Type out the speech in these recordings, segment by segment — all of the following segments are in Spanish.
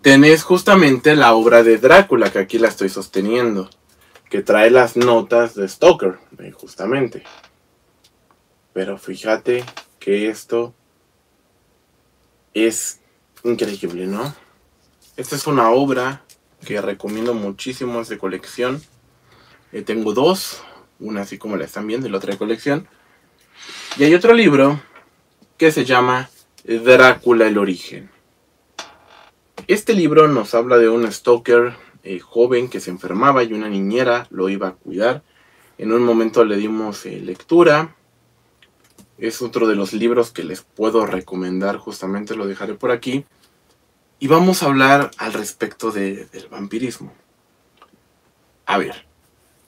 tenés justamente la obra de Drácula, que aquí la estoy sosteniendo, que trae las notas de Stoker, justamente. Pero fíjate que esto es increíble, ¿no? Esta es una obra que recomiendo muchísimo, es de colección. Tengo dos, una así como la están viendo y la otra de colección. Y hay otro libro que se llama Drácula el origen. Este libro nos habla de un Stoker joven que se enfermaba y una niñera lo iba a cuidar. En un momento le dimos lectura. Es otro de los libros que les puedo recomendar, justamente lo dejaré por aquí. Y vamos a hablar al respecto del vampirismo. A ver,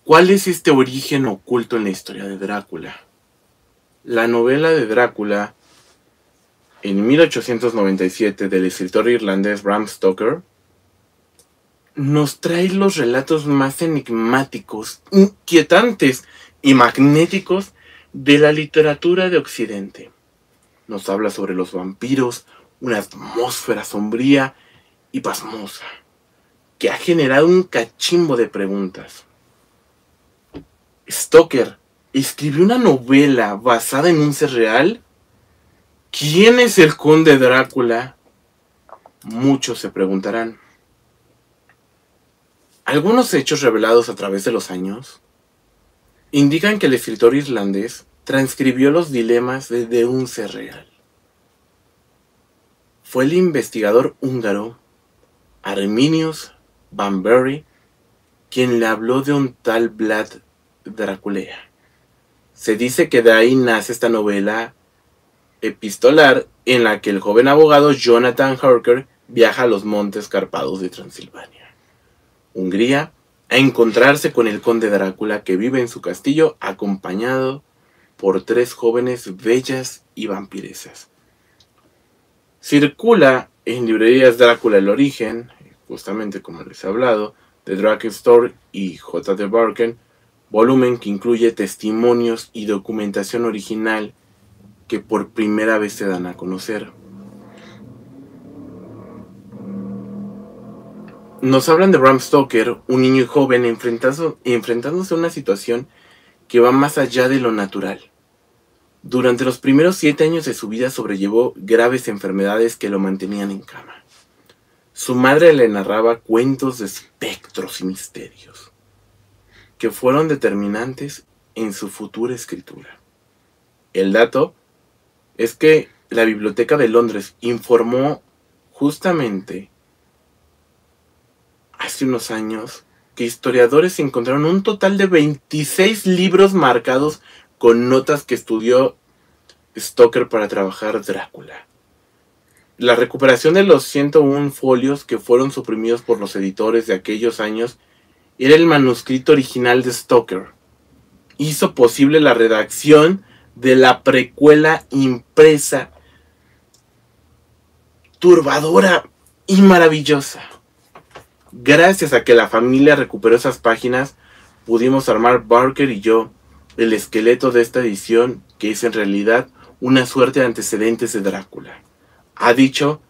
¿cuál es este origen oculto en la historia de Drácula? La novela de Drácula, en 1897, del escritor irlandés Bram Stoker, nos trae los relatos más enigmáticos, inquietantes y magnéticos de la literatura de Occidente. Nos habla sobre los vampiros, una atmósfera sombría y pasmosa, que ha generado un cachimbo de preguntas. Stoker escribió una novela basada en un ser real. ¿Quién es el conde Drácula? Muchos se preguntarán. Algunos hechos revelados a través de los años indican que el escritor irlandés transcribió los dilemas de un ser real. Fue el investigador húngaro Arminius van Bury quien le habló de un tal Vlad Draculea. Se dice que de ahí nace esta novela epistolar en la que el joven abogado Jonathan Harker viaja a los montes Cárpatos de Transilvania, Hungría, a encontrarse con el conde Drácula, que vive en su castillo acompañado por 3 jóvenes bellas y vampiresas. Circula en librerías Drácula el origen, justamente como les he hablado, de Drake Store y J.D. Barken, volumen que incluye testimonios y documentación original que por primera vez se dan a conocer. Nos hablan de Bram Stoker, un niño joven enfrentándose a una situación que va más allá de lo natural. Durante los primeros 7 años de su vida sobrellevó graves enfermedades que lo mantenían en cama. Su madre le narraba cuentos de espectros y misterios que fueron determinantes en su futura escritura. El dato es que la Biblioteca de Londres informó justamente hace unos años que historiadores encontraron un total de 26 libros marcados con notas que estudió Stoker para trabajar Drácula. La recuperación de los 101 folios que fueron suprimidos por los editores de aquellos años era el manuscrito original de Stoker. Hizo posible la redacción de la precuela impresa, turbadora y maravillosa. Gracias a que la familia recuperó esas páginas, pudimos armar Barker y yo el esqueleto de esta edición, que es en realidad una suerte de antecedentes de Drácula, ha dicho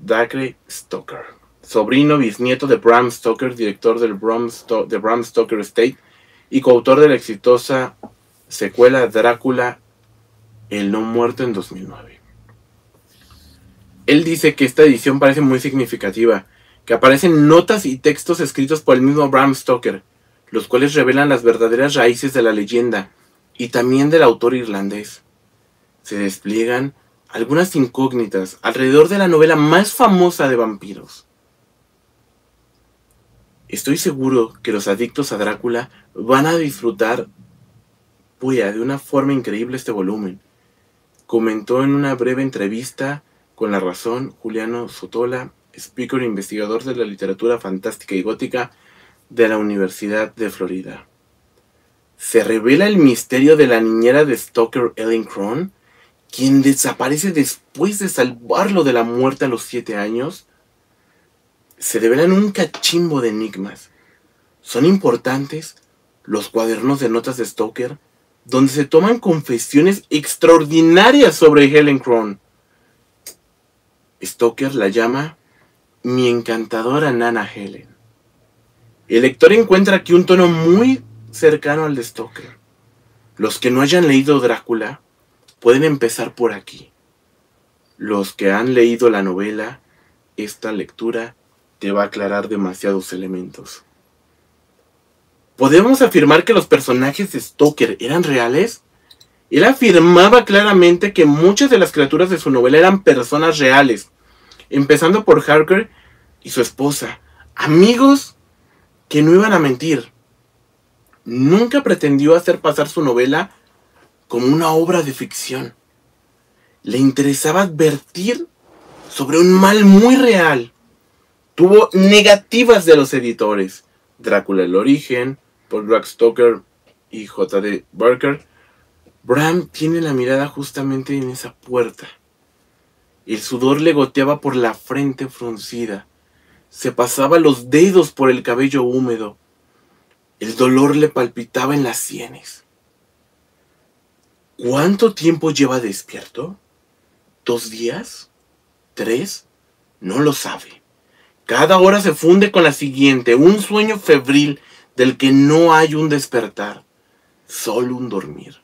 Dacre Stoker, sobrino bisnieto de Bram Stoker, director del de Bram Stoker Estate y coautor de la exitosa secuela Drácula, el no muerto, en 2009. Él dice que esta edición parece muy significativa, que aparecen notas y textos escritos por el mismo Bram Stoker, los cuales revelan las verdaderas raíces de la leyenda y también del autor irlandés. Se despliegan algunas incógnitas alrededor de la novela más famosa de vampiros. Estoy seguro que los adictos a Drácula van a disfrutar de una forma increíble este volumen, comentó en una breve entrevista con La Razón Juliano Sotola, speaker e investigador de la literatura fantástica y gótica de la Universidad de Florida. Se revela el misterio de la niñera de Stoker, Ellen Crone, quien desaparece después de salvarlo de la muerte a los 7 años. Se develan un cachimbo de enigmas. Son importantes los cuadernos de notas de Stoker, donde se toman confesiones extraordinarias sobre Helen Crone. Stoker la llama mi encantadora nana Helen. El lector encuentra aquí un tono muy cercano al de Stoker. Los que no hayan leído Drácula pueden empezar por aquí. Los que han leído la novela, esta lectura te va a aclarar demasiados elementos. ¿Podemos afirmar que los personajes de Stoker eran reales? Él afirmaba claramente que muchas de las criaturas de su novela eran personas reales, empezando por Harker y su esposa, amigos que no iban a mentir. Nunca pretendió hacer pasar su novela como una obra de ficción. Le interesaba advertir sobre un mal muy real. Tuvo negativas de los editores. Drácula el origen, por Bram Stoker y J.D. Barker. Bram tiene la mirada justamente en esa puerta. El sudor le goteaba por la frente fruncida. Se pasaba los dedos por el cabello húmedo. El dolor le palpitaba en las sienes. ¿Cuánto tiempo lleva despierto? ¿2 días? ¿3? No lo sabe. Cada hora se funde con la siguiente, un sueño febril del que no hay un despertar, solo un dormir.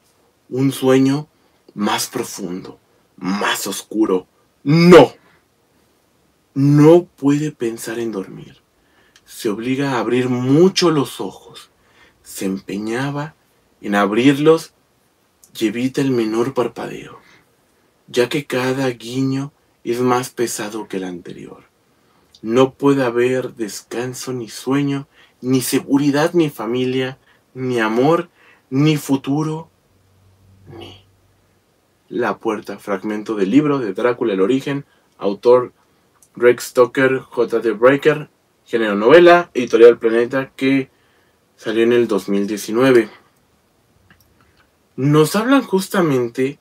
Un sueño más profundo, más oscuro. ¡No! No puede pensar en dormir. Se obliga a abrir mucho los ojos. Se empeñaba en abrirlos y evita el menor parpadeo, ya que cada guiño es más pesado que el anterior. No puede haber descanso ni sueño, ni seguridad ni familia, ni amor, ni futuro, ni... La puerta, fragmento del libro de Drácula el origen, autor Greg Stoker, J.D. Barker, género novela, editorial Planeta, que salió en el 2019. Nos hablan justamente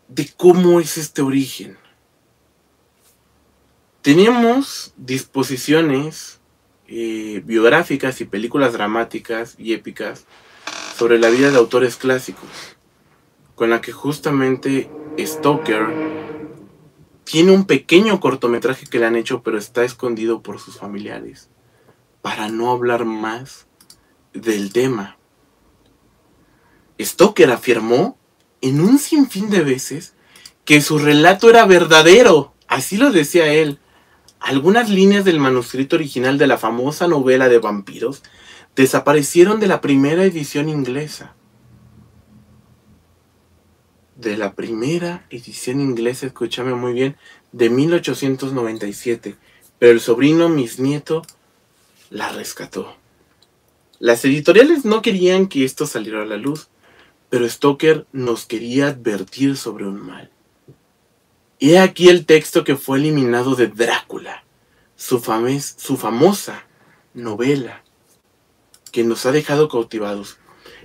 de cómo es este origen. Tenemos disposiciones biográficas y películas dramáticas y épicas sobre la vida de autores clásicos, con la que justamente Stoker tiene un pequeño cortometraje que le han hecho, pero está escondido por sus familiares, para no hablar más del tema. Stoker afirmó en un sinfín de veces que su relato era verdadero, así lo decía él. Algunas líneas del manuscrito original de la famosa novela de vampiros desaparecieron de la primera edición inglesa. De la primera edición inglesa, escúchame muy bien, de 1897. Pero el sobrino bisnieto la rescató. Las editoriales no querían que esto saliera a la luz, pero Stoker nos quería advertir sobre un mal. He aquí el texto que fue eliminado de Drácula, su famosa novela, que nos ha dejado cautivados.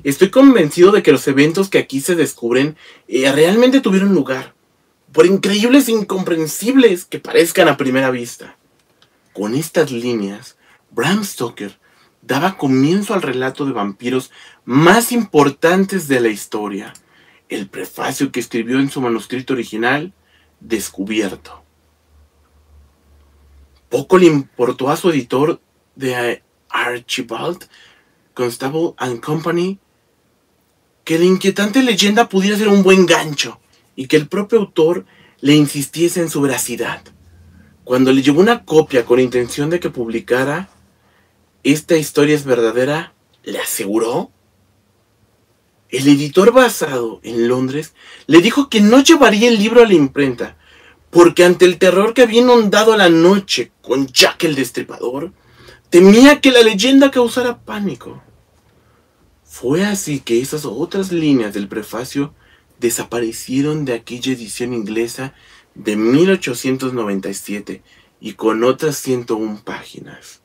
Estoy convencido de que los eventos que aquí se descubren realmente tuvieron lugar, por increíbles e incomprensibles que parezcan a primera vista. Con estas líneas, Bram Stoker daba comienzo al relato de vampiros más importantes de la historia, el prefacio que escribió en su manuscrito original, Descubierto. Poco le importó a su editor de Archibald Constable and Company que la inquietante leyenda pudiera ser un buen gancho y que el propio autor le insistiese en su veracidad. Cuando le llevó una copia con intención de que publicara "Esta historia es verdadera", le aseguró. El editor, basado en Londres, le dijo que no llevaría el libro a la imprenta, porque ante el terror que había inundado la noche con Jack el Destripador, temía que la leyenda causara pánico. Fue así que esas otras líneas del prefacio desaparecieron de aquella edición inglesa de 1897 y con otras 101 páginas.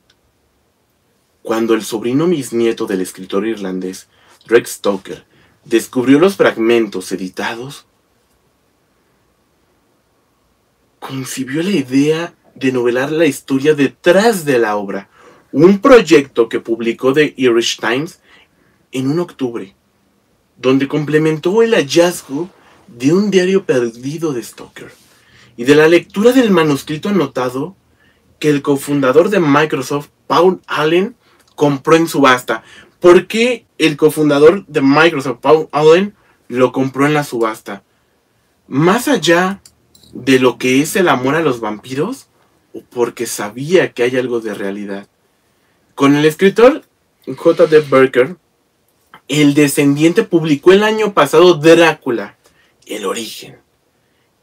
Cuando el sobrino bisnieto del escritor irlandés, Greg Stoker, descubrió los fragmentos editados, concibió la idea de novelar la historia detrás de la obra, un proyecto que publicó The Irish Times en un octubre, donde complementó el hallazgo de un diario perdido de Stoker, y de la lectura del manuscrito anotado que el cofundador de Microsoft, Paul Allen, compró en subasta. ¿Por qué el cofundador de Microsoft, Paul Allen, lo compró en la subasta? Más allá de lo que es el amor a los vampiros, o porque sabía que hay algo de realidad. Con el escritor J.D. Barker, el descendiente publicó el año pasado Drácula, el origen,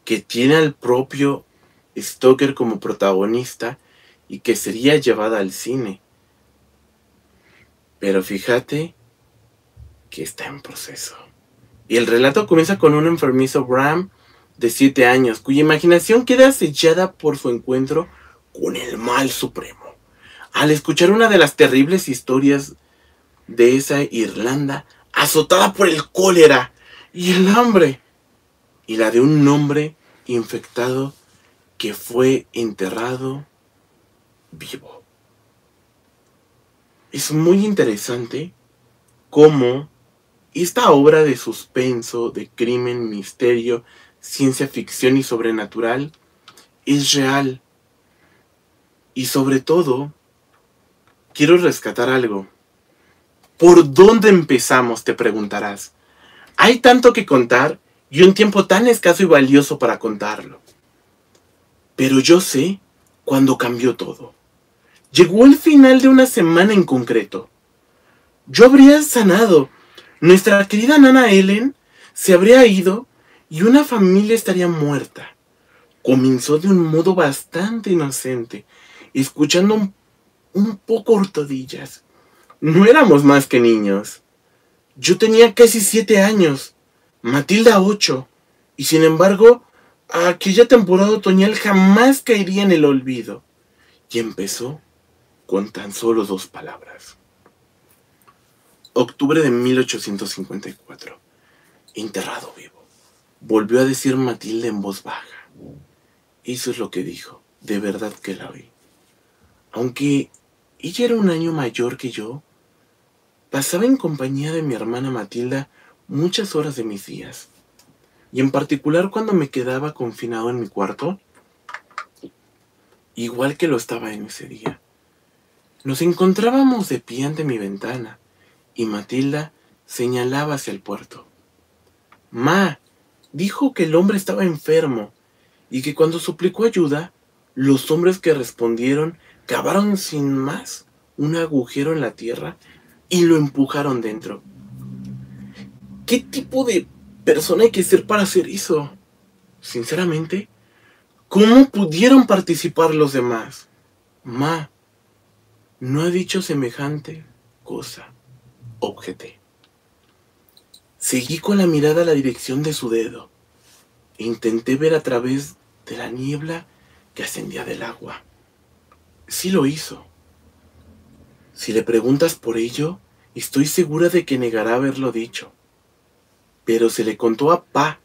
que tiene al propio Stoker como protagonista y que sería llevada al cine. Pero fíjate que está en proceso. Y el relato comienza con un enfermizo Bram de 7 años, cuya imaginación queda sellada por su encuentro con el mal supremo. Al escuchar una de las terribles historias de esa Irlanda azotada por el cólera y el hambre, y la de un hombre infectado que fue enterrado vivo. Es muy interesante cómo esta obra de suspenso, de crimen, misterio, ciencia ficción y sobrenatural es real. Y sobre todo, quiero rescatar algo. ¿Por dónde empezamos?, te preguntarás. Hay tanto que contar y un tiempo tan escaso y valioso para contarlo. Pero yo sé cuándo cambió todo. Llegó el final de una semana en concreto. Yo habría sanado. Nuestra querida nana Ellen se habría ido y una familia estaría muerta. Comenzó de un modo bastante inocente, escuchando un poco hortadillas. No éramos más que niños. Yo tenía casi 7 años, Matilda 8, y sin embargo, aquella temporada otoñal jamás caería en el olvido. Y empezó con tan solo 2 palabras. Octubre de 1854. Enterrado vivo. Volvió a decir Matilda en voz baja. Eso es lo que dijo. De verdad que la oí. Aunque ella era un año mayor que yo, pasaba en compañía de mi hermana Matilda muchas horas de mis días. Y en particular cuando me quedaba confinado en mi cuarto, igual que lo estaba en ese día. Nos encontrábamos de pie ante mi ventana, y Matilda señalaba hacia el puerto. Ma, dijo que el hombre estaba enfermo, y que cuando suplicó ayuda, los hombres que respondieron cavaron sin más un agujero en la tierra y lo empujaron dentro. ¿Qué tipo de persona hay que ser para hacer eso? Sinceramente, ¿cómo pudieron participar los demás? Ma, no ha dicho semejante cosa, objeté. Seguí con la mirada a la dirección de su dedo e intenté ver a través de la niebla que ascendía del agua. Sí lo hizo. Si le preguntas por ello, estoy segura de que negará haberlo dicho. Pero se le contó a Pa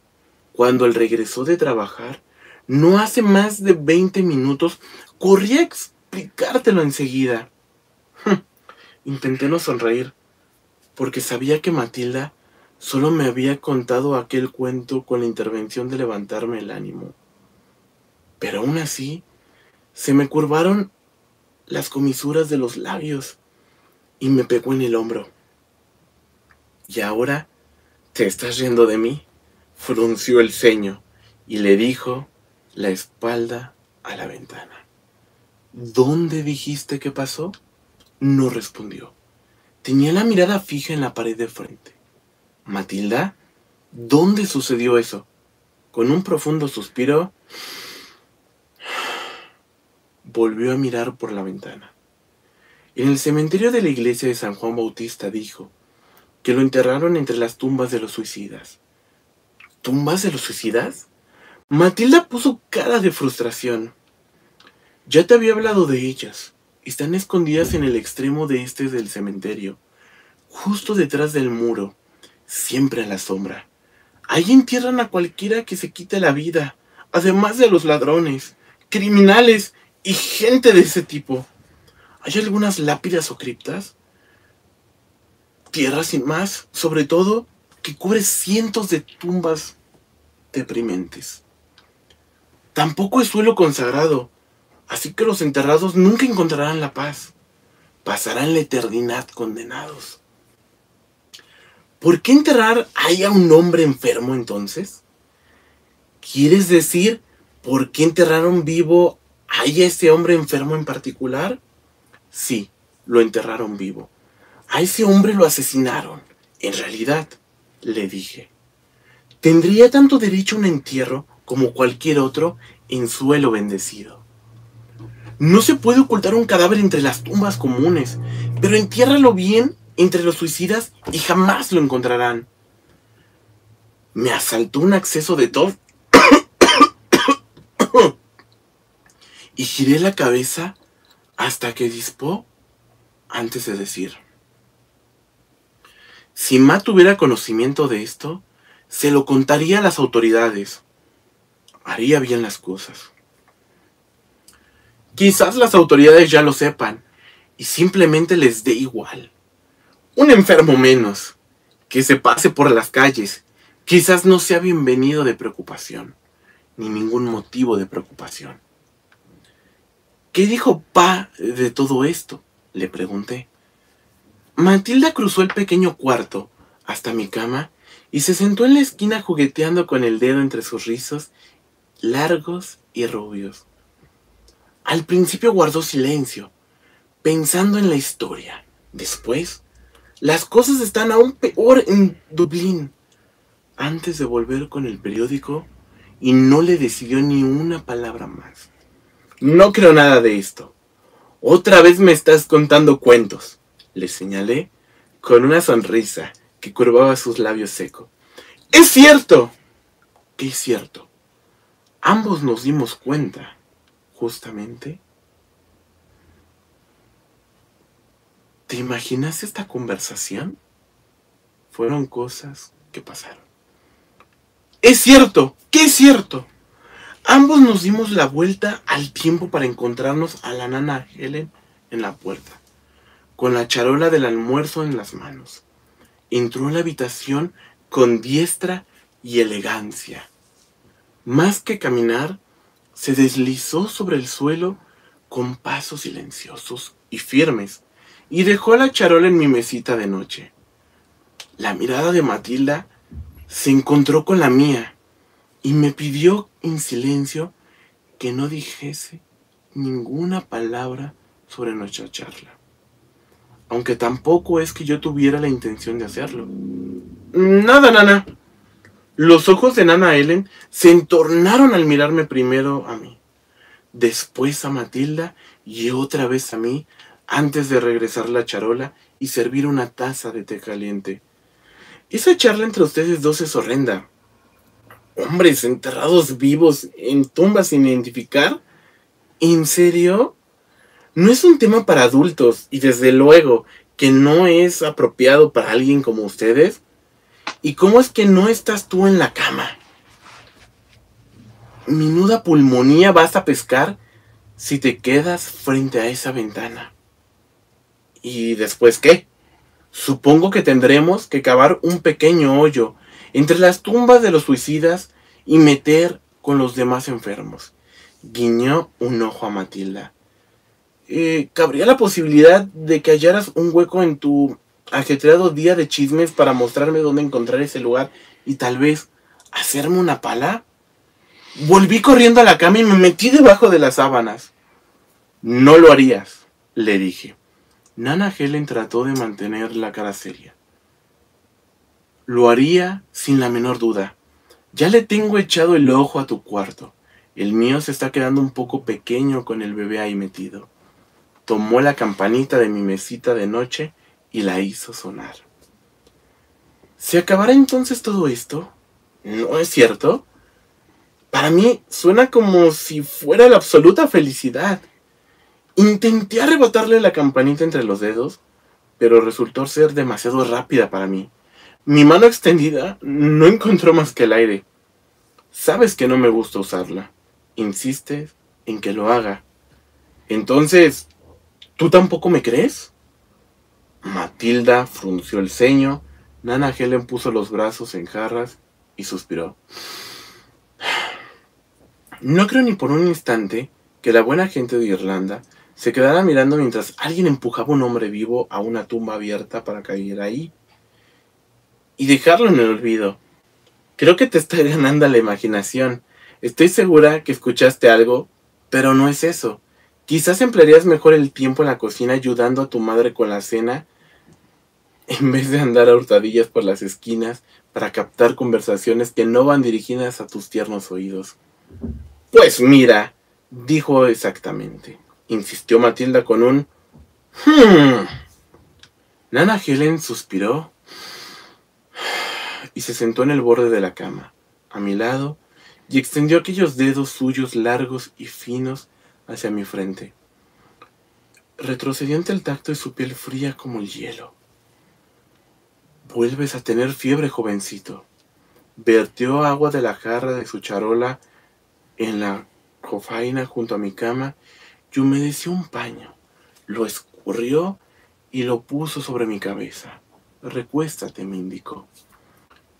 cuando él regresó de trabajar, no hace más de 20 minutos, corrí a explicártelo enseguida. Intenté no sonreír, porque sabía que Matilda solo me había contado aquel cuento con la intervención de levantarme el ánimo. Pero aún así, se me curvaron las comisuras de los labios y me pegó en el hombro. ¿Y ahora te estás riendo de mí?, frunció el ceño y le dijo la espalda a la ventana. ¿Dónde dijiste que pasó? No respondió. Tenía la mirada fija en la pared de frente. Matilda, ¿dónde sucedió eso? Con un profundo suspiro, volvió a mirar por la ventana. En el cementerio de la iglesia de San Juan Bautista, dijo, que lo enterraron entre las tumbas de los suicidas. ¿Tumbas de los suicidas? Matilda puso cara de frustración. Ya te había hablado de ellas. Están escondidas en el extremo de este del cementerio, justo detrás del muro, siempre a la sombra. Ahí entierran a cualquiera que se quite la vida, además de los ladrones, criminales y gente de ese tipo. ¿Hay algunas lápidas o criptas? Tierra sin más, sobre todo, que cubre cientos de tumbas deprimentes. Tampoco es suelo consagrado, así que los enterrados nunca encontrarán la paz. Pasarán la eternidad condenados. ¿Por qué enterrar ahí a un hombre enfermo entonces? ¿Quieres decir por qué enterraron vivo ahí a ese hombre enfermo en particular? Sí, lo enterraron vivo. A ese hombre lo asesinaron. En realidad, le dije, tendría tanto derecho a un entierro como cualquier otro en suelo bendecido. No se puede ocultar un cadáver entre las tumbas comunes, pero entiérralo bien entre los suicidas y jamás lo encontrarán. Me asaltó un acceso de tos y giré la cabeza hasta que dispó antes de decir. Si Ma tuviera conocimiento de esto, se lo contaría a las autoridades. Haría bien las cosas. Quizás las autoridades ya lo sepan y simplemente les dé igual. Un enfermo menos, que se pase por las calles, quizás no sea bienvenido de preocupación, ni ningún motivo de preocupación. ¿Qué dijo Pa de todo esto?, le pregunté. Matilda cruzó el pequeño cuarto hasta mi cama y se sentó en la esquina jugueteando con el dedo entre sus rizos largos y rubios. Al principio guardó silencio, pensando en la historia. Después, las cosas están aún peor en Dublín. Antes de volver con el periódico, y no le decidió ni una palabra más. No creo nada de esto. Otra vez me estás contando cuentos, le señalé con una sonrisa que curvaba sus labios secos. ¡Es cierto! ¿Qué es cierto? Ambos nos dimos cuenta, justamente. ¿Te imaginas esta conversación? Fueron cosas que pasaron. ¡Es cierto! ¿Qué es cierto? Ambos nos dimos la vuelta al tiempo para encontrarnos a la nana Helen en la puerta, con la charola del almuerzo en las manos. Entró en la habitación con diestra y elegancia. Más que caminar, se deslizó sobre el suelo con pasos silenciosos y firmes, y dejó la charola en mi mesita de noche. La mirada de Matilda se encontró con la mía, y me pidió en silencio que no dijese ninguna palabra sobre nuestra charla, aunque tampoco es que yo tuviera la intención de hacerlo. Nada, nana. Los ojos de nana Helen se entornaron al mirarme primero a mí, después a Matilda y otra vez a mí, antes de regresar la charola y servir una taza de té caliente. Esa charla entre ustedes dos es horrenda. Hombres enterrados vivos en tumbas sin identificar. ¿En serio? No es un tema para adultos y desde luego que no es apropiado para alguien como ustedes. ¿Y cómo es que no estás tú en la cama? Menuda pulmonía vas a pescar si te quedas frente a esa ventana. ¿Y después qué? Supongo que tendremos que cavar un pequeño hoyo entre las tumbas de los suicidas y meter con los demás enfermos. Guiñó un ojo a Matilda. ¿Cabría la posibilidad de que hallaras un hueco en tu ajetreado día de chismes para mostrarme dónde encontrar ese lugar y tal vez hacerme una pala? Volví corriendo a la cama y me metí debajo de las sábanas. No lo harías, le dije. Nana Helen trató de mantener la cara seria. Lo haría sin la menor duda. Ya le tengo echado el ojo a tu cuarto. El mío se está quedando un poco pequeño con el bebé ahí metido. Tomó la campanita de mi mesita de noche y la hizo sonar. ¿Se acabará entonces todo esto? ¿No es cierto? Para mí suena como si fuera la absoluta felicidad. Intenté arrebatarle la campanita entre los dedos, pero resultó ser demasiado rápida para mí. Mi mano extendida no encontró más que el aire. Sabes que no me gusta usarla. Insistes en que lo haga. Entonces, ¿tú tampoco me crees? Matilda frunció el ceño. Nana Helen puso los brazos en jarras y suspiró. No creo ni por un instante que la buena gente de Irlanda se quedara mirando mientras alguien empujaba a un hombre vivo a una tumba abierta para caer ahí y dejarlo en el olvido. Creo que te está ganando la imaginación. Estoy segura que escuchaste algo, pero no es eso. Quizás emplearías mejor el tiempo en la cocina ayudando a tu madre con la cena en vez de andar a hurtadillas por las esquinas para captar conversaciones que no van dirigidas a tus tiernos oídos. Pues mira, dijo exactamente, insistió Matilda con un "Hmm". Nana Helen suspiró y se sentó en el borde de la cama, a mi lado, y extendió aquellos dedos suyos largos y finos hacia mi frente. Retrocedió ante el tacto de su piel fría como el hielo. Vuelves a tener fiebre, jovencito. Vertió agua de la jarra de su charola en la jofaina junto a mi cama y humedeció un paño. Lo escurrió y lo puso sobre mi cabeza. Recuéstate, me indicó.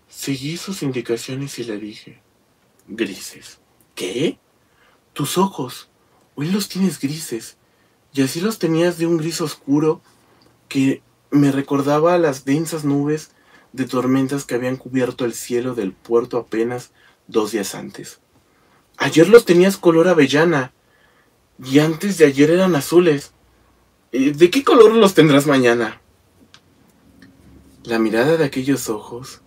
Seguí sus indicaciones y le dije: grises. ¿Qué? Tus ojos. Hoy los tienes grises. Y así los tenías de un gris oscuro que me recordaba a las densas nubes de tormentas que habían cubierto el cielo del puerto apenas 2 días antes. Ayer los tenías color avellana y antes de ayer eran azules. ¿De qué color los tendrás mañana? La mirada de aquellos ojos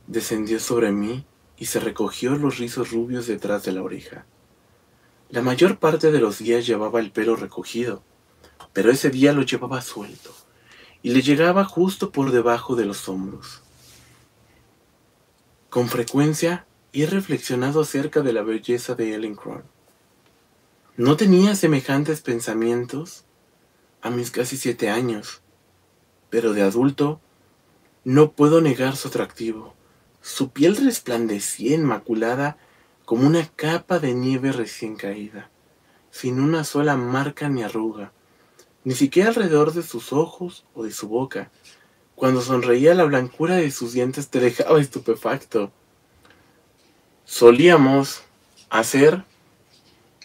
descendió sobre mí y se recogió los rizos rubios detrás de la oreja. La mayor parte de los días llevaba el pelo recogido, pero ese día lo llevaba suelto y le llegaba justo por debajo de los hombros. Con frecuencia he reflexionado acerca de la belleza de Ellen Cron. No tenía semejantes pensamientos a mis casi 7 años, pero de adulto no puedo negar su atractivo. Su piel resplandecía inmaculada como una capa de nieve recién caída, sin una sola marca ni arruga, ni siquiera alrededor de sus ojos o de su boca. Cuando sonreía, la blancura de sus dientes te dejaba estupefacto. Solíamos hacer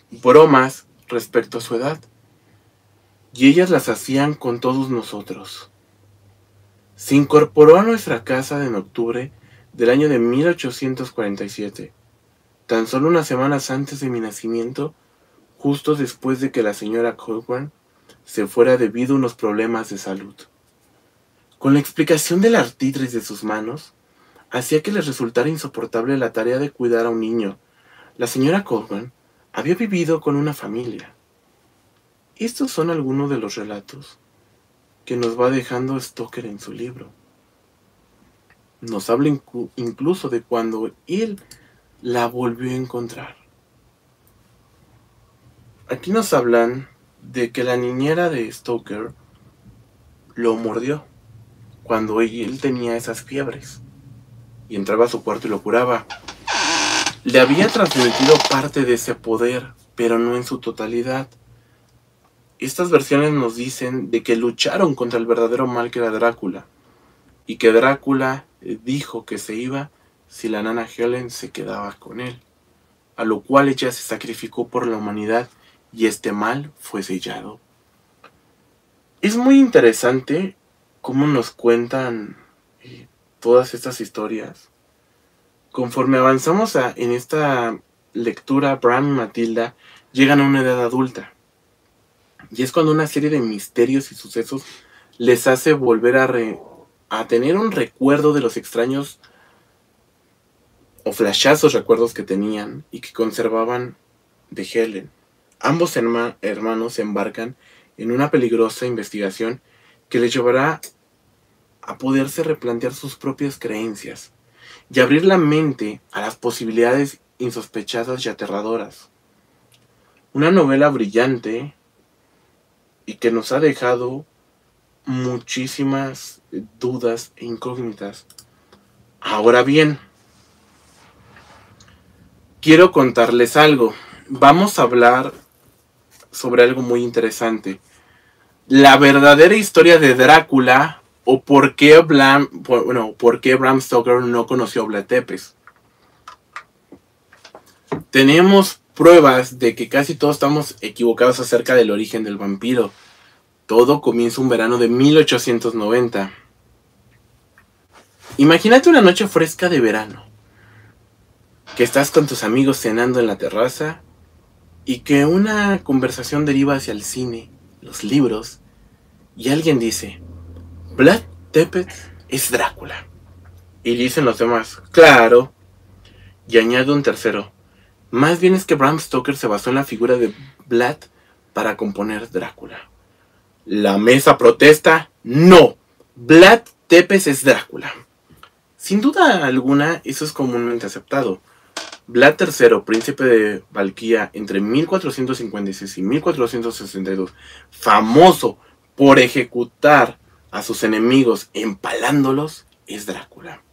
bromas respecto a su edad, y ellas las hacían con todos nosotros. Se incorporó a nuestra casa en octubre del año de 1847, tan solo unas semanas antes de mi nacimiento, justo después de que la señora Colburn se fuera debido a unos problemas de salud. Con la explicación de la artritis de sus manos, hacía que les resultara insoportable la tarea de cuidar a un niño. La señora Colburn había vivido con una familia. Estos son algunos de los relatos que nos va dejando Stoker en su libro. Nos habla incluso de cuando él la volvió a encontrar. Aquí nos hablan de que la niñera de Stoker lo mordió cuando él tenía esas fiebres y entraba a su cuarto y lo curaba. Le había transmitido parte de ese poder, pero no en su totalidad. Estas versiones nos dicen de que lucharon contra el verdadero mal que era Drácula, y que Drácula dijo que se iba si la nana Helen se quedaba con él, a lo cual ella se sacrificó por la humanidad y este mal fue sellado. Es muy interesante cómo nos cuentan todas estas historias. Conforme avanzamos en esta lectura, Bram y Matilda llegan a una edad adulta. Y es cuando una serie de misterios y sucesos les hace volver a tener un recuerdo de los extraños o flashazos recuerdos que tenían y que conservaban de Helen. Ambos hermanos se embarcan en una peligrosa investigación que les llevará a poderse replantear sus propias creencias y abrir la mente a las posibilidades insospechadas y aterradoras. Una novela brillante y que nos ha dejado muchísimas dudas e incógnitas. Ahora bien, quiero contarles algo. Vamos a hablar sobre algo muy interesante. La verdadera historia de Drácula o por qué Bram Stoker no conoció a Vlad Tepes. Tenemos pruebas de que casi todos estamos equivocados acerca del origen del vampiro. Todo comienza un verano de 1890. Imagínate una noche fresca de verano, que estás con tus amigos cenando en la terraza y que una conversación deriva hacia el cine, los libros, y alguien dice, Vlad Tepes es Drácula. Y dicen los demás, claro. Y añade un tercero, más bien es que Bram Stoker se basó en la figura de Vlad para componer Drácula. La mesa protesta, no, Vlad Tepes es Drácula. Sin duda alguna, eso es comúnmente aceptado. Vlad III, príncipe de Valquia entre 1456 y 1462, famoso por ejecutar a sus enemigos empalándolos, es Drácula.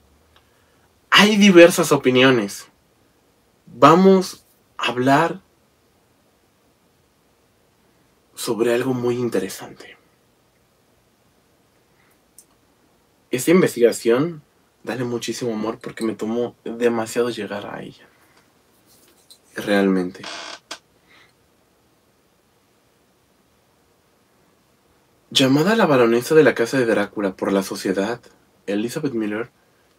Hay diversas opiniones. Vamos a hablar sobre algo muy interesante. Esta investigación, dale muchísimo amor porque me tomó demasiado llegar a ella. Realmente. Llamada la baronesa de la casa de Drácula por la sociedad Elizabeth Miller,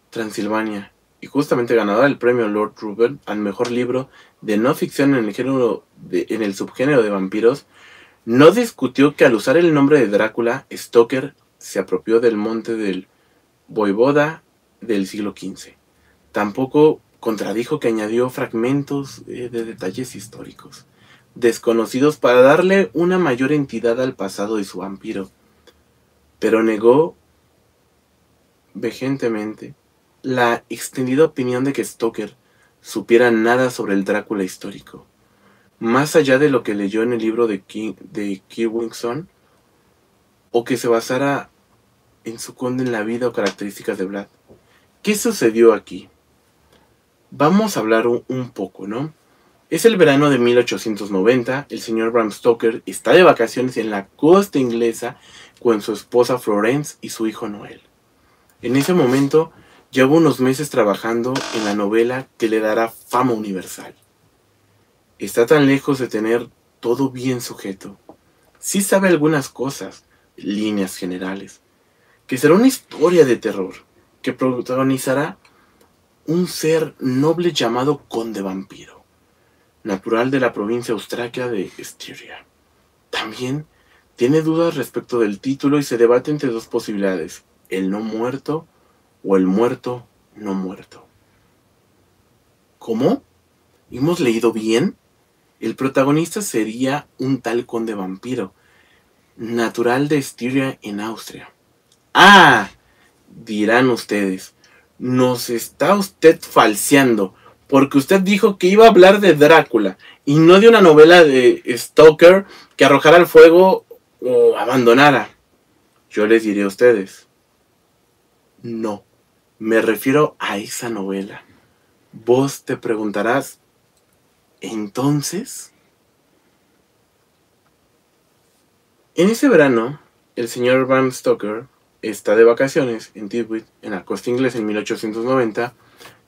Transilvania, y justamente ganadora del premio Lord Rubel al mejor libro de no ficción en el subgénero de vampiros, no discutió que al usar el nombre de Drácula, Stoker se apropió del monte del voivoda del siglo XV. Tampoco contradijo que añadió fragmentos de detalles históricos desconocidos para darle una mayor entidad al pasado de su vampiro, pero negó vehementemente la extendida opinión de que Stoker supiera nada sobre el Drácula histórico, más allá de lo que leyó en el libro de Kirwinson, o que se basara en su conde en la vida o características de Vlad. ¿Qué sucedió aquí? Vamos a hablar un poco, ¿no? Es el verano de 1890, el señor Bram Stoker está de vacaciones en la costa inglesa con su esposa Florence y su hijo Noel. En ese momento, lleva unos meses trabajando en la novela que le dará fama universal. Está tan lejos de tener todo bien sujeto. Sí sabe algunas cosas, líneas generales, que será una historia de terror, que protagonizará un ser noble llamado Conde Vampiro, natural de la provincia austríaca de Estiria. También tiene dudas respecto del título y se debate entre dos posibilidades, el no muerto o el muerto no muerto. ¿Cómo? ¿Hemos leído bien? El protagonista sería un tal Conde Vampiro, natural de Estiria en Austria. ¡Ah! Dirán ustedes, nos está usted falseando, porque usted dijo que iba a hablar de Drácula y no de una novela de Stoker que arrojara al fuego o abandonara. Yo les diré a ustedes, no, me refiero a esa novela. Vos te preguntarás, ¿entonces? En ese verano, el señor Bram Stoker está de vacaciones en Tidwit, en la costa inglesa en 1890,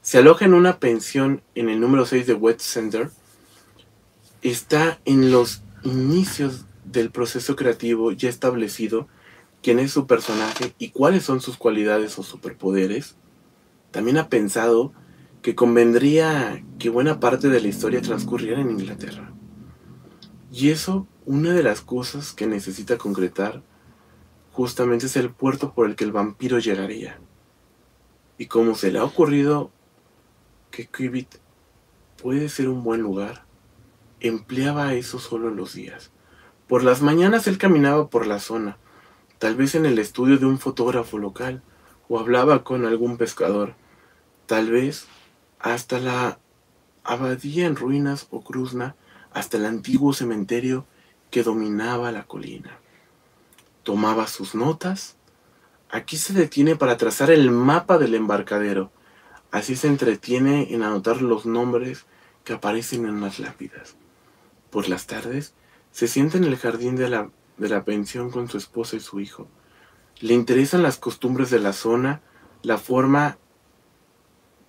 se aloja en una pensión en el número 6 de West Center, está en los inicios del proceso creativo ya establecido quién es su personaje y cuáles son sus cualidades o superpoderes. También ha pensado que convendría que buena parte de la historia transcurriera en Inglaterra. Y eso, una de las cosas que necesita concretar justamente es el puerto por el que el vampiro llegaría. Y como se le ha ocurrido que Quibit puede ser un buen lugar, empleaba eso solo en los días. Por las mañanas él caminaba por la zona, tal vez en el estudio de un fotógrafo local, o hablaba con algún pescador, tal vez hasta la abadía en ruinas o Krusna, hasta el antiguo cementerio que dominaba la colina. Tomaba sus notas. Aquí se detiene para trazar el mapa del embarcadero. Así se entretiene en anotar los nombres que aparecen en las lápidas. Por las tardes, se sienta en el jardín de la pensión con su esposa y su hijo. Le interesan las costumbres de la zona, la forma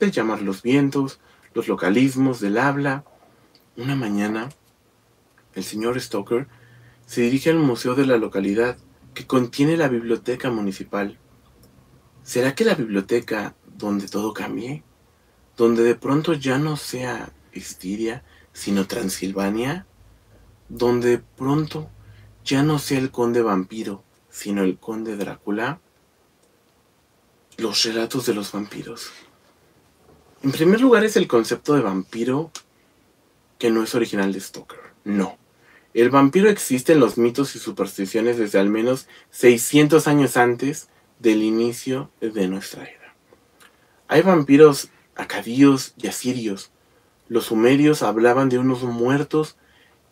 de llamar los vientos, los localismos del habla. Una mañana, el señor Stoker se dirige al museo de la localidad, que contiene la biblioteca municipal. ¿Será que la biblioteca donde todo cambie? ¿Donde de pronto ya no sea Estiria, sino Transilvania? ¿Donde de pronto ya no sea el conde vampiro, sino el conde Drácula? Los relatos de los vampiros. En primer lugar es el concepto de vampiro, que no es original de Stoker. No. El vampiro existe en los mitos y supersticiones desde al menos 600 años antes del inicio de nuestra era. Hay vampiros acadios y asirios. Los sumerios hablaban de unos muertos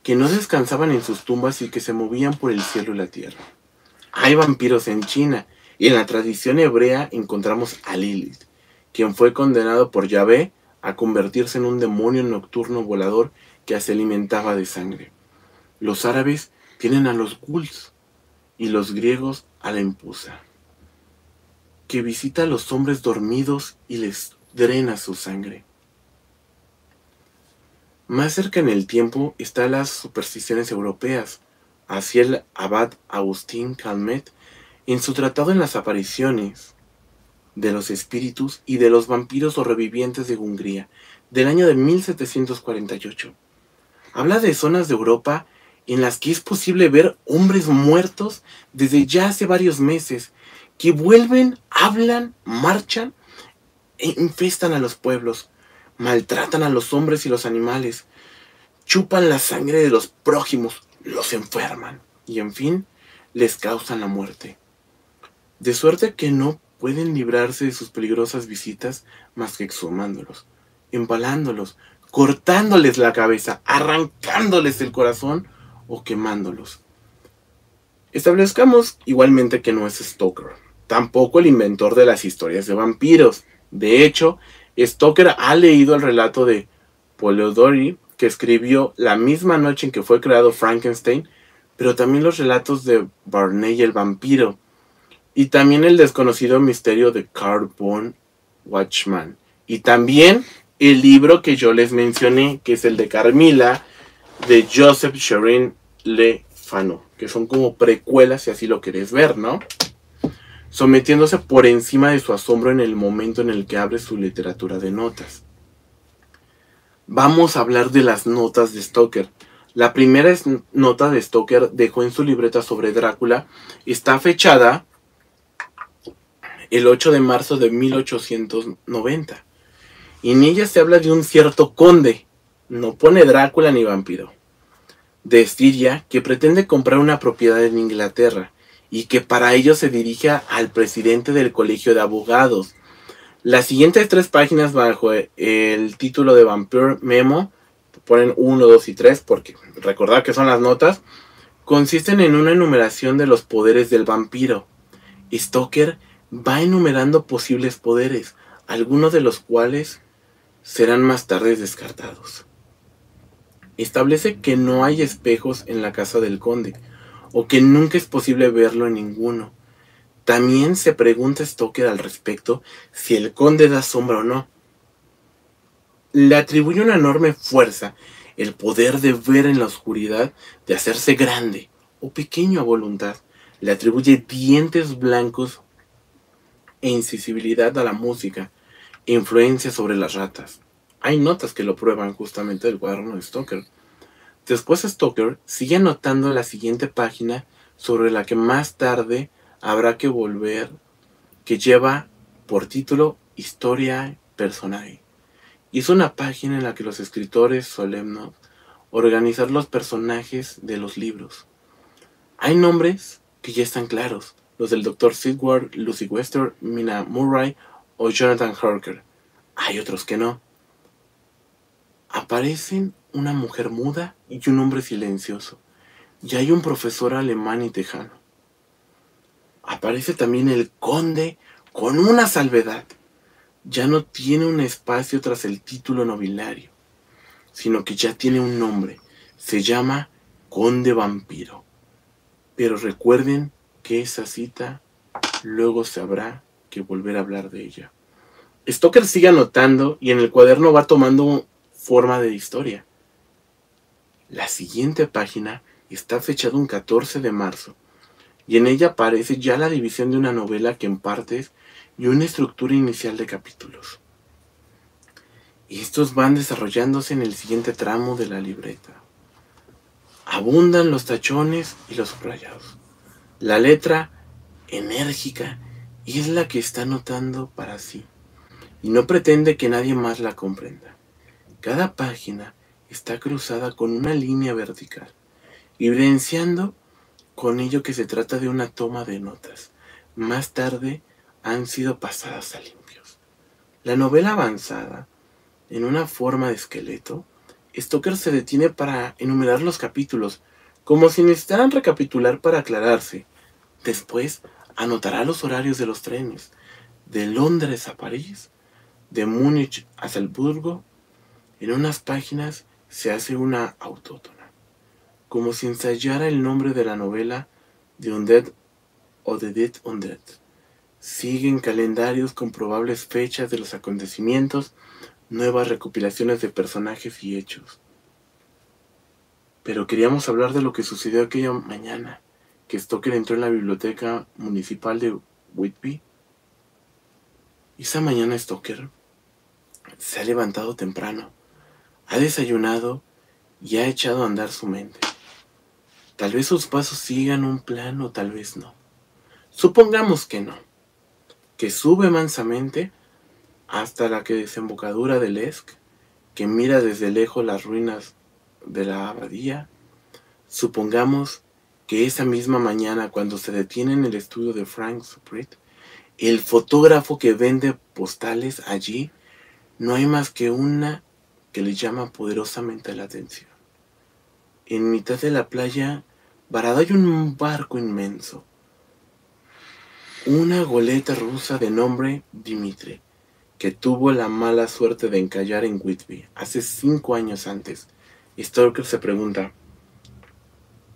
que no descansaban en sus tumbas y que se movían por el cielo y la tierra. Hay vampiros en China, y en la tradición hebrea encontramos a Lilith, quien fue condenado por Yahvé a convertirse en un demonio nocturno volador que se alimentaba de sangre. Los árabes tienen a los ghouls y los griegos a la empusa, que visita a los hombres dormidos y les drena su sangre. Más cerca en el tiempo están las supersticiones europeas. Así el abad Agustín Calmet, en su tratado en las apariciones de los espíritus y de los vampiros o revivientes de Hungría, del año de 1748, habla de zonas de Europa en las que es posible ver hombres muertos desde ya hace varios meses, que vuelven, hablan, marchan e infestan a los pueblos, maltratan a los hombres y los animales, chupan la sangre de los prójimos, los enferman y, en fin, les causan la muerte. De suerte que no pueden librarse de sus peligrosas visitas más que exhumándolos, empalándolos, cortándoles la cabeza, arrancándoles el corazón o quemándolos. Establezcamos igualmente que no es Stoker, tampoco el inventor de las historias de vampiros. De hecho, Stoker ha leído el relato de Polidori, que escribió la misma noche en que fue creado Frankenstein, pero también los relatos de Barney el vampiro, y también el desconocido misterio de Carl von Watchman, y también el libro que yo les mencioné, que es el de Carmilla, de Joseph Sherin Le Fanu, que son como precuelas, si así lo querés ver, ¿no? Sometiéndose por encima de su asombro en el momento en el que abre su literatura de notas. Vamos a hablar de las notas de Stoker. La primera nota de Stoker dejó en su libreta sobre Drácula. Está fechada el 8 de marzo de 1890. Y en ella se habla de un cierto conde, no pone Drácula ni vampiro, de Estiria, que pretende comprar una propiedad en Inglaterra y que para ello se dirige al presidente del colegio de abogados. Las siguientes 3 páginas bajo el título de Vampire Memo, ponen 1, 2 y 3, porque recordad que son las notas, consisten en una enumeración de los poderes del vampiro. Stoker va enumerando posibles poderes, algunos de los cuales serán más tarde descartados. Establece que no hay espejos en la casa del conde, o que nunca es posible verlo en ninguno. También se pregunta Stoker al respecto si el conde da sombra o no. Le atribuye una enorme fuerza, el poder de ver en la oscuridad, de hacerse grande o pequeño a voluntad. Le atribuye dientes blancos e insensibilidad a la música, e influencia sobre las ratas. Hay notas que lo prueban justamente del cuaderno de Stoker. Después Stoker sigue anotando la siguiente página, sobre la que más tarde habrá que volver, que lleva por título Historia Personae. Y es una página en la que los escritores solemos organizar los personajes de los libros. Hay nombres que ya están claros, los del Dr. Sidward, Lucy Wester, Mina Murray o Jonathan Harker. Hay otros que no. Aparecen una mujer muda y un hombre silencioso. Y hay un profesor alemán y tejano. Aparece también el conde con una salvedad. Ya no tiene un espacio tras el título nobiliario, sino que ya tiene un nombre. Se llama Conde Vampiro. Pero recuerden que esa cita luego se habrá que volver a hablar de ella. Stoker sigue anotando y en el cuaderno va tomando forma de historia. La siguiente página está fechada un 14 de marzo y en ella aparece ya la división de una novela que en partes y una estructura inicial de capítulos. Y estos van desarrollándose en el siguiente tramo de la libreta. Abundan los tachones y los subrayados. La letra enérgica y es la que está anotando para sí y no pretende que nadie más la comprenda. Cada página está cruzada con una línea vertical, evidenciando con ello que se trata de una toma de notas. Más tarde han sido pasadas a limpios. La novela avanzada, en una forma de esqueleto, Stoker se detiene para enumerar los capítulos, como si necesitaran recapitular para aclararse. Después anotará los horarios de los trenes, de Londres a París, de Múnich a Salzburgo. En unas páginas se hace una autótona, como si ensayara el nombre de la novela de Undead o de Dead Undead. Siguen calendarios con probables fechas de los acontecimientos, nuevas recopilaciones de personajes y hechos. Pero queríamos hablar de lo que sucedió aquella mañana, que Stoker entró en la biblioteca municipal de Whitby. Esa mañana Stoker se ha levantado temprano, ha desayunado y ha echado a andar su mente. Tal vez sus pasos sigan un plan o tal vez no. Supongamos que no, que sube mansamente hasta la desembocadura del Esk, que mira desde lejos las ruinas de la abadía. Supongamos que esa misma mañana, cuando se detiene en el estudio de Frank Suprit, el fotógrafo que vende postales allí, no hay más que una que le llama poderosamente la atención. En mitad de la playa, varado hay un barco inmenso, una goleta rusa de nombre Dimitri, que tuvo la mala suerte de encallar en Whitby hace 5 años antes. Stoker se pregunta,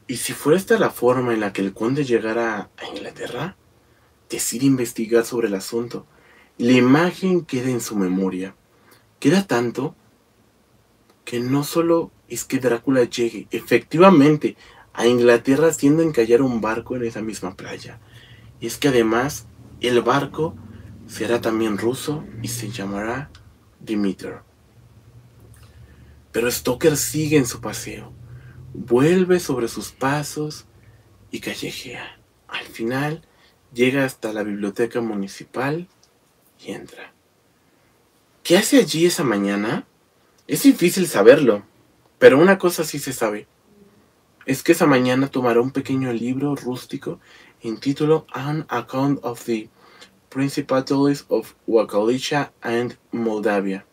¿y si fuera esta la forma en la que el conde llegara a Inglaterra? Decide investigar sobre el asunto y la imagen queda en su memoria. Queda tanto que no solo es que Drácula llegue efectivamente a Inglaterra haciendo encallar un barco en esa misma playa, es que además el barco será también ruso y se llamará Dimitri. Pero Stoker sigue en su paseo, vuelve sobre sus pasos y callejea. Al final llega hasta la biblioteca municipal y entra. ¿Qué hace allí esa mañana? Es difícil saberlo, pero una cosa sí se sabe. Es que esa mañana tomará un pequeño libro rústico en título An Account of the Principalities of Wallachia and Moldavia.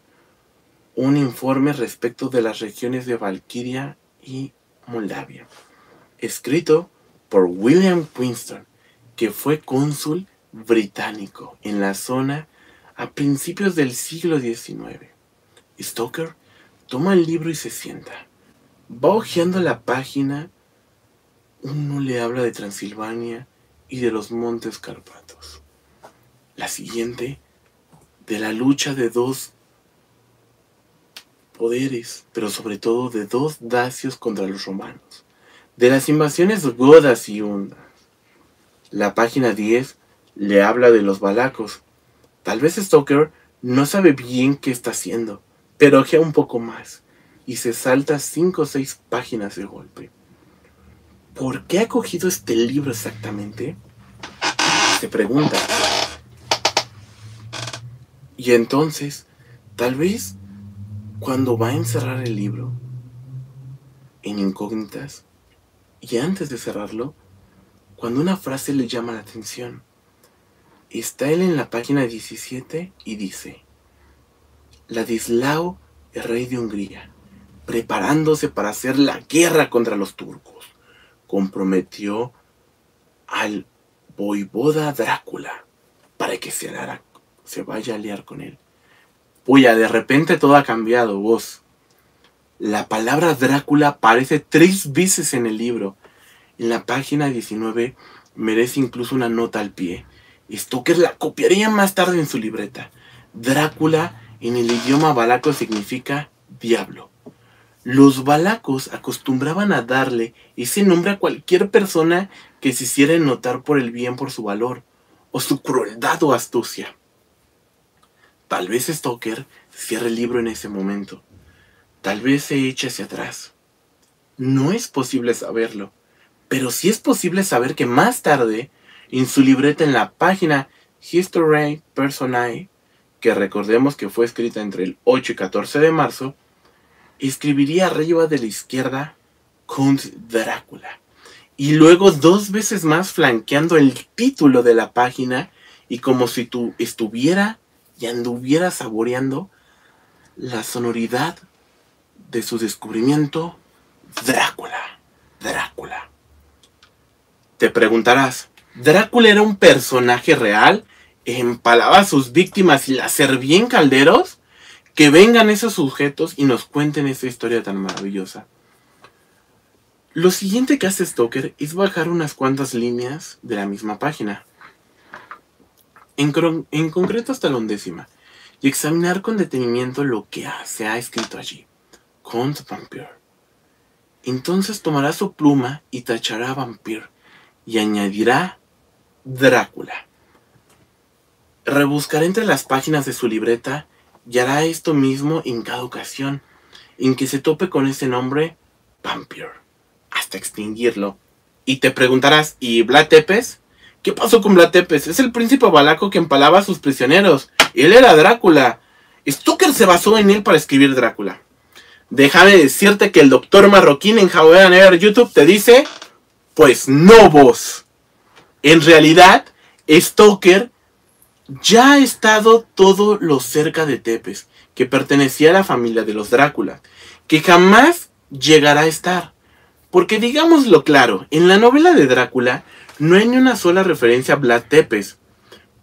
Un informe respecto de las regiones de Valquiria y Moldavia. Escrito por William Queenstown, que fue cónsul británico en la zona a principios del siglo XIX. Stoker toma el libro y se sienta. Va hojeando la página. Uno le habla de Transilvania y de los Montes Cárpatos. La siguiente, de la lucha de dos poderes, pero sobre todo de dos dacios contra los romanos. De las invasiones godas y hundas. La página 10 le habla de los valacos. Tal vez Stoker no sabe bien qué está haciendo, pero ojea un poco más y se salta 5 o 6 páginas de golpe. ¿Por qué ha cogido este libro exactamente? Se pregunta. Y entonces, tal vez, cuando va a encerrar el libro en incógnitas, y antes de cerrarlo, cuando una frase le llama la atención, está él en la página 17 y dice: Ladislao, el rey de Hungría, preparándose para hacer la guerra contra los turcos, comprometió al voivoda Drácula para que se vaya a aliar con él. Puya, de repente todo ha cambiado, vos. La palabra Drácula aparece 3 veces en el libro. En la página 19 merece incluso una nota al pie. Stoker la copiaría más tarde en su libreta. Drácula en el idioma valaco significa diablo. Los valacos acostumbraban a darle ese nombre a cualquier persona que se hiciera notar por el bien por su valor, o su crueldad o astucia. Tal vez Stoker cierre el libro en ese momento. Tal vez se eche hacia atrás. No es posible saberlo, pero sí es posible saber que más tarde, en su libreta en la página History Personae, que recordemos que fue escrita entre el 8 y 14 de marzo, escribiría arriba de la izquierda Count Drácula. Y luego 2 veces más flanqueando el título de la página y como si tú estuviera y anduviera saboreando la sonoridad de su descubrimiento, Drácula, Drácula. Te preguntarás, ¿Drácula era un personaje real? ¿Empalaba a sus víctimas y las servía en calderos? Que vengan esos sujetos y nos cuenten esa historia tan maravillosa. Lo siguiente que hace Stoker es bajar unas cuantas líneas de la misma página, en concreto hasta la 11ª, y examinar con detenimiento lo que se ha escrito allí. Count Vampire. Entonces tomará su pluma y tachará Vampire, y añadirá Drácula. Rebuscará entre las páginas de su libreta y hará esto mismo en cada ocasión en que se tope con ese nombre Vampire, hasta extinguirlo. Y te preguntarás, ¿y Vlad Tepes? ¿Qué pasó con Vlad Tepes? Es el príncipe valaco que empalaba a sus prisioneros. Él era Drácula. Stoker se basó en él para escribir Drácula. Déjame decirte que el doctor Marroquín en Hawaiian Air YouTube te dice, pues no vos. En realidad, Stoker ya ha estado todo lo cerca de Tepes, que pertenecía a la familia de los Drácula, que jamás llegará a estar. Porque digámoslo claro, en la novela de Drácula no hay ni una sola referencia a Vlad Tepes.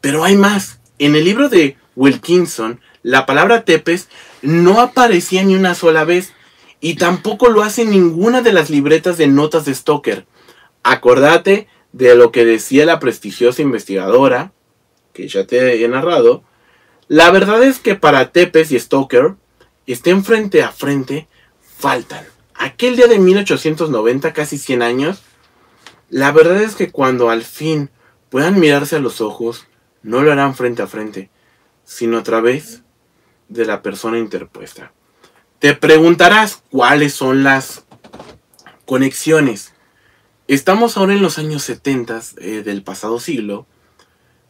Pero hay más. En el libro de Wilkinson, la palabra Tepes no aparecía ni una sola vez, y tampoco lo hace en ninguna de las libretas de notas de Stoker. Acordate de lo que decía la prestigiosa investigadora, que ya te he narrado. La verdad es que para Tepes y Stoker estén frente a frente, faltan. Aquel día de 1890, casi 100 años, la verdad es que cuando al fin puedan mirarse a los ojos, no lo harán frente a frente, sino a través de la persona interpuesta. Te preguntarás cuáles son las conexiones. Estamos ahora en los años 70 del pasado siglo,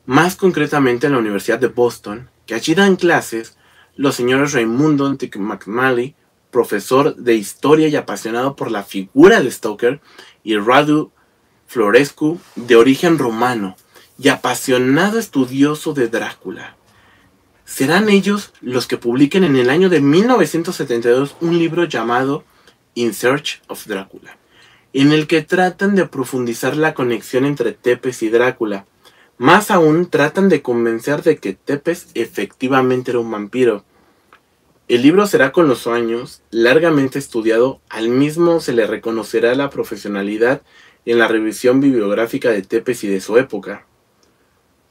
más concretamente en la Universidad de Boston, que allí dan clases los señores Raimundo McNally, profesor de historia y apasionado por la figura de Stoker, y Radu Florescu, de origen romano y apasionado estudioso de Drácula. Serán ellos los que publiquen en el año de 1972 un libro llamado In Search of Dracula, en el que tratan de profundizar la conexión entre Tepes y Drácula. Más aún, tratan de convencer de que Tepes efectivamente era un vampiro. El libro será con los años largamente estudiado, al mismo se le reconocerá la profesionalidad en la revisión bibliográfica de Tepes y de su época.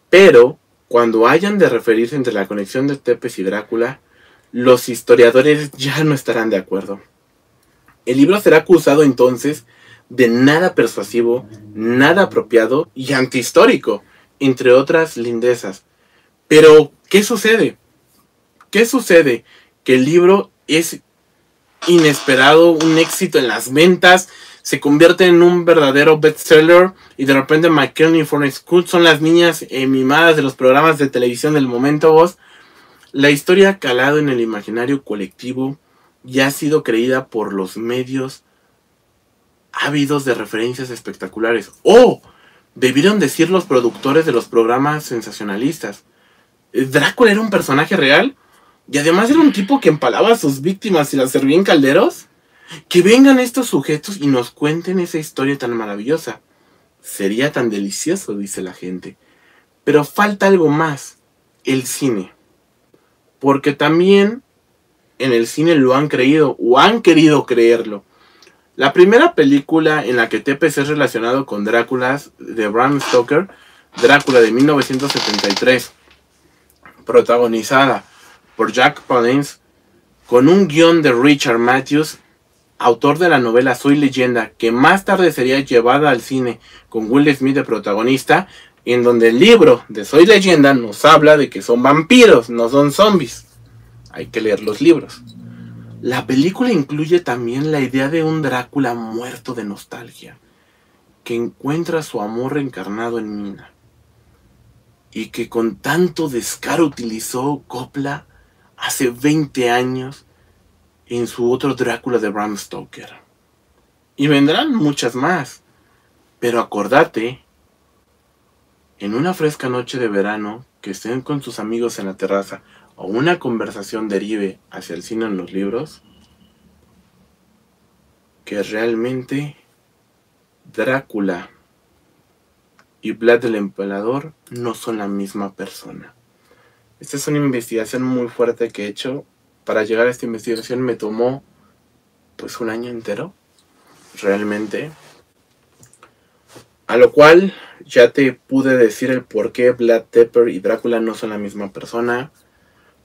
Pero, cuando hayan de referirse entre la conexión de Tepes y Drácula, los historiadores ya no estarán de acuerdo. El libro será acusado entonces de nada persuasivo, nada apropiado y antihistórico, entre otras lindezas. Pero, ¿qué sucede? ¿Qué sucede? Que el libro es inesperado, un éxito en las ventas, se convierte en un verdadero bestseller y de repente McKinney y Forrest Gump son las niñas mimadas de los programas de televisión del momento, vos. La historia ha calado en el imaginario colectivo y ha sido creída por los medios ávidos de referencias espectaculares. ¡Oh! Debieron decir los productores de los programas sensacionalistas. ¿Drácula era un personaje real? ¿Y además era un tipo que empalaba a sus víctimas y las servía en calderos? Que vengan estos sujetos y nos cuenten esa historia tan maravillosa. Sería tan delicioso, dice la gente. Pero falta algo más. El cine. Porque también en el cine lo han creído o han querido creerlo. La primera película en la que Tepes es relacionado con Drácula de Bram Stoker, Drácula de 1973, protagonizada por Jack Palance, con un guión de Richard Matthews, autor de la novela Soy Leyenda, que más tarde sería llevada al cine con Will Smith de protagonista, en donde el libro de Soy Leyenda nos habla de que son vampiros, no son zombies. Hay que leer los libros. La película incluye también la idea de un Drácula muerto de nostalgia, que encuentra su amor reencarnado en Mina, y que con tanto descaro utilizó Coppola hace 20 años en su otro Drácula de Bram Stoker. Y vendrán muchas más, pero acordate, en una fresca noche de verano, que estén con sus amigos en la terraza, o una conversación derive hacia el cine en los libros, que realmente Drácula y Vlad el Empalador no son la misma persona. Esta es una investigación muy fuerte que he hecho. Para llegar a esta investigación me tomó pues un año entero, realmente. A lo cual ya te pude decir el por qué Vlad Tepper y Drácula no son la misma persona,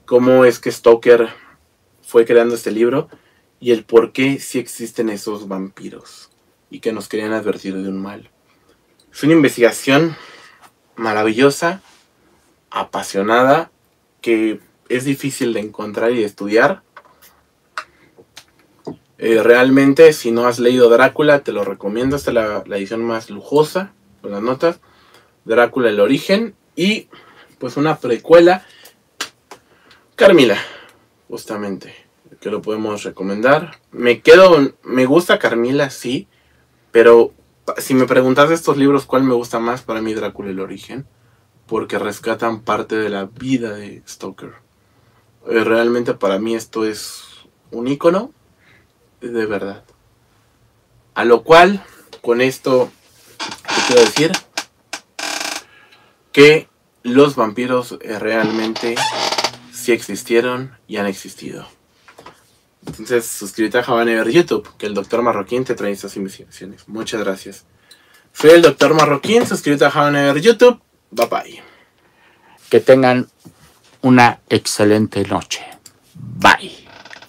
cómo es que Stoker fue creando este libro y el por qué sí existen esos vampiros y que nos querían advertir de un mal. Es una investigación maravillosa, apasionada, que es difícil de encontrar y de estudiar. Realmente, si no has leído Drácula, te lo recomiendo. Esta es la edición más lujosa, con las notas. Drácula, el origen. Y pues una precuela, Carmilla, justamente, que lo podemos recomendar. Me gusta Carmilla, sí, pero si me preguntas de estos libros cuál me gusta más, para mí Drácula, el origen, porque rescatan parte de la vida de Stoker. Realmente para mí esto es un ícono de verdad. A lo cual, con esto te quiero decir que los vampiros realmente sí existieron y han existido. Entonces suscríbete a Habanever YouTube, que el Dr. Marroquín te trae estas investigaciones. Muchas gracias. Soy el Dr. Marroquín, suscríbete a Habanever YouTube. Bye bye. Que tengan una excelente noche. Bye.